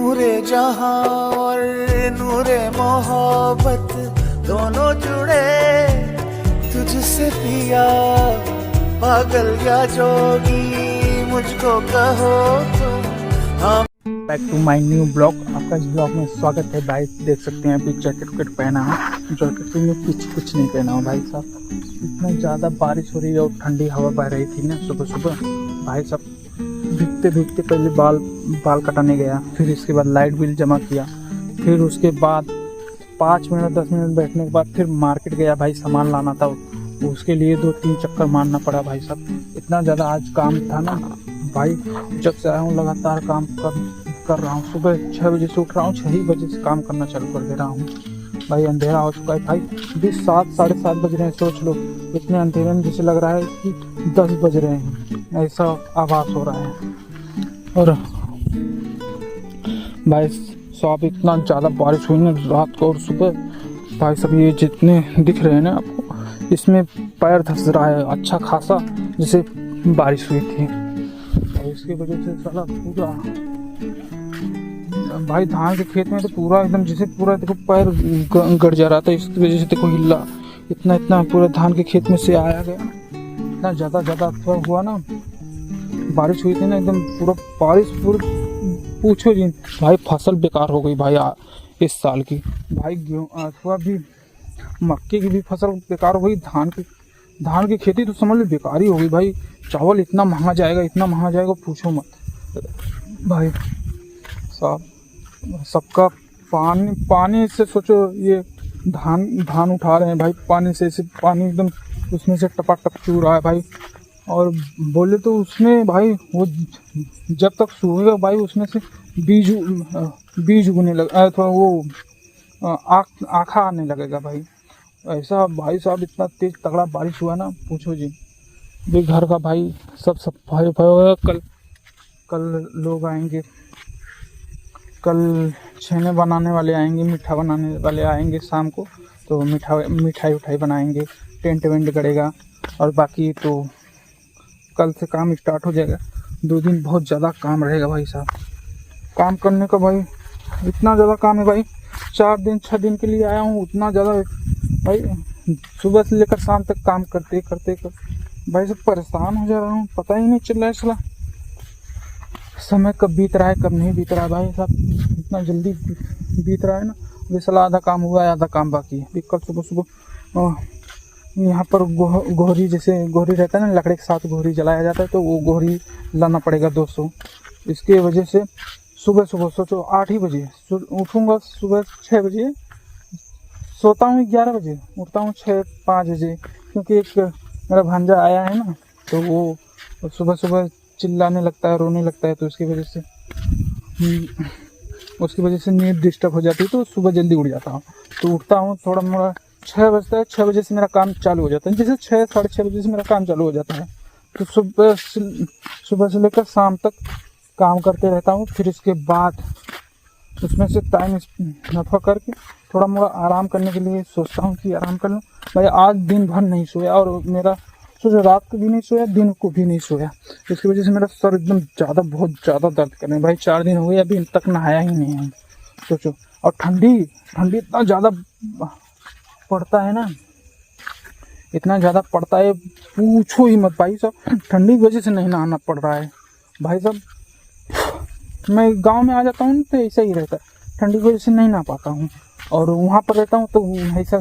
नूरे जहां और नूरे मोहब्बत दोनों जुड़े तुझसे पिया, पागल या जोगी मुझको कहो तुम। हम back to my new blog. आपका इस ब्लॉग में स्वागत है। भाई देख सकते हैं अभी जैकेट वैकेट पहना है, जैकेट में कुछ नहीं पहना हूँ भाई साहब। इतना ज़्यादा बारिश हो रही है और ठंडी हवा बह रही थी ना सुबह सुबह। भाई साहब भीगते भीगते पहले बाल कटाने गया, फिर इसके बाद लाइट बिल जमा किया, फिर उसके बाद 5 मिनट 10 मिनट बैठने के बाद फिर मार्केट गया भाई, सामान लाना था। उसके लिए 2-3 चक्कर मारना पड़ा भाई साहब। इतना ज़्यादा आज काम था ना भाई। जब से आया हूँ लगातार काम कर रहा हूँ। सुबह 6 बजे से उठ रहा हूँ, 6 ही बजे से काम करना चालू कर दे रहा हूँ भाई। अंधेरा हो चुका है भाई, अभी 7 साढ़े 7 बज रहे हैं। सोच लो इतने अंधेरे में जैसे लग रहा है कि 10 बज रहे हैं, ऐसा आभास हो रहा है। और भाई साहब इतना ज़्यादा बारिश हुई ना रात को और सुबह। भाई साहब ये जितने दिख रहे हैं ना आपको, इसमें पैर धंस रहा है अच्छा खासा, जैसे बारिश हुई थी। और इसकी वजह से साला पूरा भाई धान के खेत में तो पूरा एकदम जैसे पूरा देखो पैर गड़ जा रहा था। इसकी वजह से देखो हिला इतना पूरा धान के खेत में से आया गया। इतना ज़्यादा हुआ ना, बारिश हुई थी ना एकदम पूरा बारिश पूरी पूछो जी भाई। फसल बेकार हो गई भाई इस साल की भाई। गेहूँ हुआ भी, मक्के की भी फसल बेकार हो गई। धान की खेती तो समझ लो बेकार ही हो गई भाई। चावल इतना महंगा जाएगा पूछो मत भाई साहब। सबका पानी से सोचो, ये धान उठा रहे हैं भाई पानी से एकदम उसमें से टपाटप चू रहा है भाई। और बोले तो उसमें भाई वो जब तक सूखेगा भाई उसमें से बीज उगने लगा, अथवा वो आँखा आने लगेगा भाई। ऐसा भाई साहब इतना तेज तगड़ा बारिश हुआ ना पूछो जी। भी घर का भाई सब सफाई होगा। कल लोग आएंगे, कल छेने बनाने वाले आएंगे, मीठा बनाने वाले आएंगे शाम को। तो मिठाई बनाएंगे, टेंट वेंट करेगा। और बाकी तो कल से काम स्टार्ट हो जाएगा। 2 दिन बहुत ज़्यादा काम रहेगा भाई साहब। काम करने का भाई इतना ज़्यादा काम है भाई। 4 दिन 6 दिन के लिए आया हूँ, उतना ज़्यादा भाई। सुबह से लेकर शाम तक काम करते भाई सब परेशान हो जा रहा हूँ। पता ही नहीं चल रहा है साला समय कब बीत रहा है कब नहीं बीत रहा है भाई साहब। इतना जल्दी बीत रहा है ना। अभी साला आधा काम हुआ है, आधा काम बाकी है। कल सुबह यहाँ पर गोहरी, जैसे गोहरी रहता है ना, लकड़ी के साथ गोहरी जलाया जाता है, तो वो गोहरी लाना पड़ेगा 200। इसके वजह से सुबह सोचो 8 ही बजे उठूँगा, सुबह 6 बजे सोता हूँ, 11 बजे उठता हूँ, 6-5 बजे। क्योंकि एक मेरा भांजा आया है ना, तो वो सुबह चिल्लाने लगता है, रोने लगता है, तो उसकी वजह से नींद डिस्टर्ब हो जाती है। तो सुबह जल्दी उठ जाता हूँ, तो उठता हूँ थोड़ा मोड़ा 6 बजता है। 6 बजे से मेरा काम चालू हो जाता है, जैसे 6 साढ़े 6 बजे से मेरा काम चालू हो जाता है। तो सुबह से लेकर शाम तक काम करते रहता हूँ। फिर इसके बाद उसमें से टाइम नफा करके थोड़ा मोड़ा आराम करने के लिए सोचता हूँ कि आराम कर लूँ भाई। आज दिन भर नहीं सोया, और मेरा सोचो रात को भी नहीं सोया, दिन को भी नहीं सोया। इसकी वजह से मेरा सर एकदम बहुत ज़्यादा दर्द कर रहे हैं भाई। 4 दिन हो गए अभी तक नहाया ही नहीं है सोचो। और ठंडी इतना ज़्यादा पड़ता है ना, इतना ज़्यादा पड़ता है पूछो ही मत भाई साहब। ठंडी की वजह से नहीं नहाना पड़ रहा है भाई साहब। मैं गांव में आ जाता हूँ तो ऐसा ही रहता है, ठंडी की वजह से नहीं नहा पाता हूँ। और वहाँ पर रहता हूँ तो ऐसा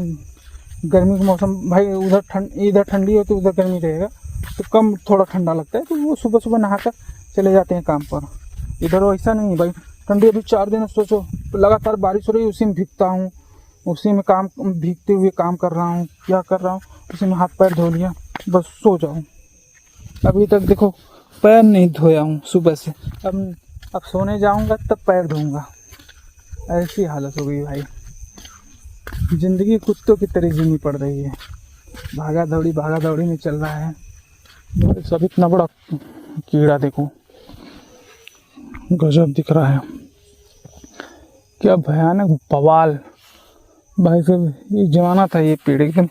गर्मी का मौसम भाई, इधर ठंडी है तो उधर गर्मी रहेगा, तो कम थोड़ा ठंडा लगता है। तो वो सुबह नहाकर चले जाते हैं काम पर। इधर वैसा नहीं है भाई। ठंडी अभी 4 दिन सोचो लगातार बारिश हो रही है, उसी में भीगता हूँ, उसी में भीगते हुए काम कर रहा हूँ। क्या कर रहा हूँ, उसी में हाथ पैर धो लिया, बस सो जाऊँ। अभी तक देखो पैर नहीं धोया हूँ सुबह से। अब सोने जाऊँगा तब पैर धोऊँगा। ऐसी हालत हो गई भाई। ज़िंदगी कुत्तों की तरह जीनी पड़ रही है। भागा दौड़ी में चल रहा है सब। इतना बड़ा कीड़ा देखो, गजब दिख रहा है, क्या भयानक बवाल भाई साहब। एक जमाना था ये पेड़ एकदम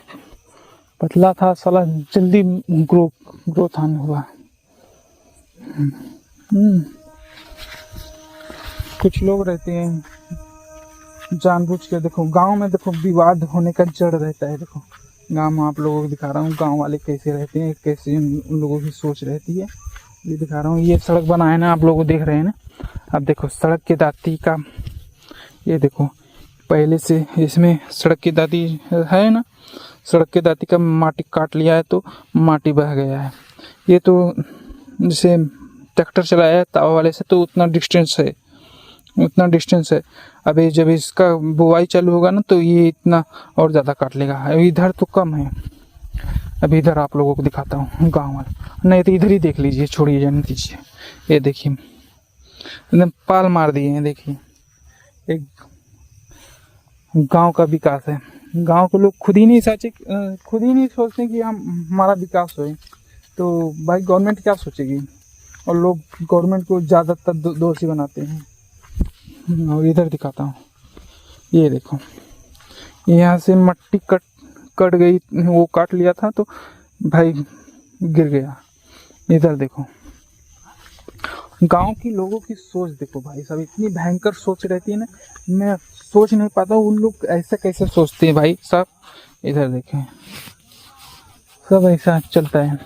पतला था साला, जल्दी ग्रोथ आने हुआ। कुछ लोग रहते हैं जानबूझ के, देखो गांव में देखो विवाद होने का जड़ रहता है। देखो गांव में आप लोगों को दिखा रहा हूँ गांव वाले कैसे रहते हैं, कैसे उन लोगों की सोच रहती है, ये दिखा रहा हूँ। ये सड़क बना है ना, आप लोग देख रहे हैं ना। अब देखो सड़क के दाती का, ये देखो पहले से इसमें सड़क की दाती है ना, सड़क के दाती का माटी काट लिया है तो माटी बह गया है। ये तो जैसे ट्रैक्टर चलाया है तावा वाले से तो उतना डिस्टेंस है। अभी जब इसका बुवाई चालू होगा ना तो ये इतना और ज़्यादा काट लेगा। इधर तो कम है। अभी इधर आप लोगों को दिखाता हूँ गाँव वाला, नहीं तो इधर ही देख लीजिए, छोड़िए जाने दीजिए। ये देखिए एकदम पाल मार दिए हैं। देखिए एक गांव का विकास है। गांव के लोग खुद ही नहीं सोचते कि हमारा विकास होए, तो भाई गवर्नमेंट क्या सोचेगी। और लोग गवर्नमेंट को ज़्यादातर दोषी बनाते हैं। और इधर दिखाता हूँ, ये देखो यहाँ से मट्टी कट गई, वो काट लिया था तो भाई गिर गया। इधर देखो गांव की लोगों की सोच देखो भाई साहब, इतनी भयंकर सोच रहती है ना, मैं सोच नहीं पाता उन लोग ऐसा कैसे सोचते हैं भाई साहब। इधर देखें सब ऐसा चलता है।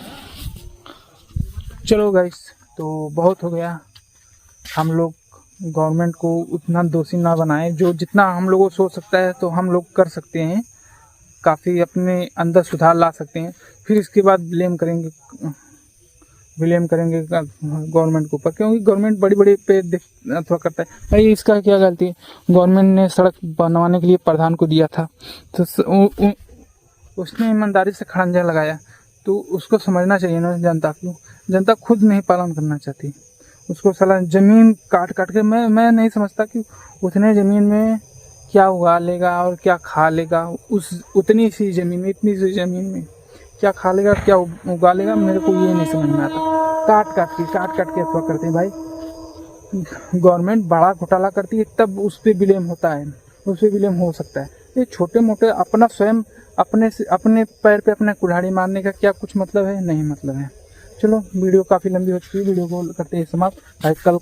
चलो गाइस, तो बहुत हो गया। हम लोग गवर्नमेंट को उतना दोषी ना बनाएं, जो जितना हम लोगों को सोच सकता है तो हम लोग कर सकते हैं, काफ़ी अपने अंदर सुधार ला सकते हैं। फिर इसके बाद ब्लेम करेंगे गवर्नमेंट के ऊपर, क्योंकि गवर्नमेंट बड़ी पे अथवा करता है। भाई इसका क्या गलती है, गवर्नमेंट ने सड़क बनवाने के लिए प्रधान को दिया था तो उसने ईमानदारी से खड़ंजा लगाया, तो उसको समझना चाहिए ना जनता को। जनता खुद नहीं पालन करना चाहती, उसको साला ज़मीन काट के, मैं नहीं समझता कि उतने ज़मीन में क्या उगा लेगा और क्या खा लेगा। उतनी सी ज़मीन में, इतनी सी ज़मीन में क्या खा लेगा, क्या उगा लेगा, मेरे को ये नहीं समझ में आता। काट के अथवा करते हैं भाई। गवर्नमेंट बड़ा घोटाला करती है तब उस पर ब्लेम होता है, उस पर ब्लेम हो सकता है। ये छोटे मोटे अपना स्वयं अपने पैर पे अपना कुल्हाड़ी मारने का क्या कुछ मतलब है, नहीं मतलब है। चलो वीडियो काफ़ी लंबी हो चुकी है, वीडियो को करते हैं समाप्त। भाई कल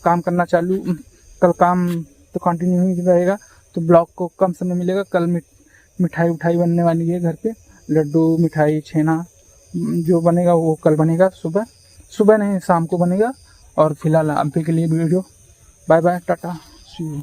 काम तो कंटिन्यू ही रहेगा, तो ब्लॉग को कम समय मिलेगा। कल मिठाई बनने वाली है घर पे, लड्डू मिठाई छेना जो बनेगा वो कल बनेगा, सुबह नहीं शाम को बनेगा। और फिलहाल अभी के लिए video bye bye, tata, see you.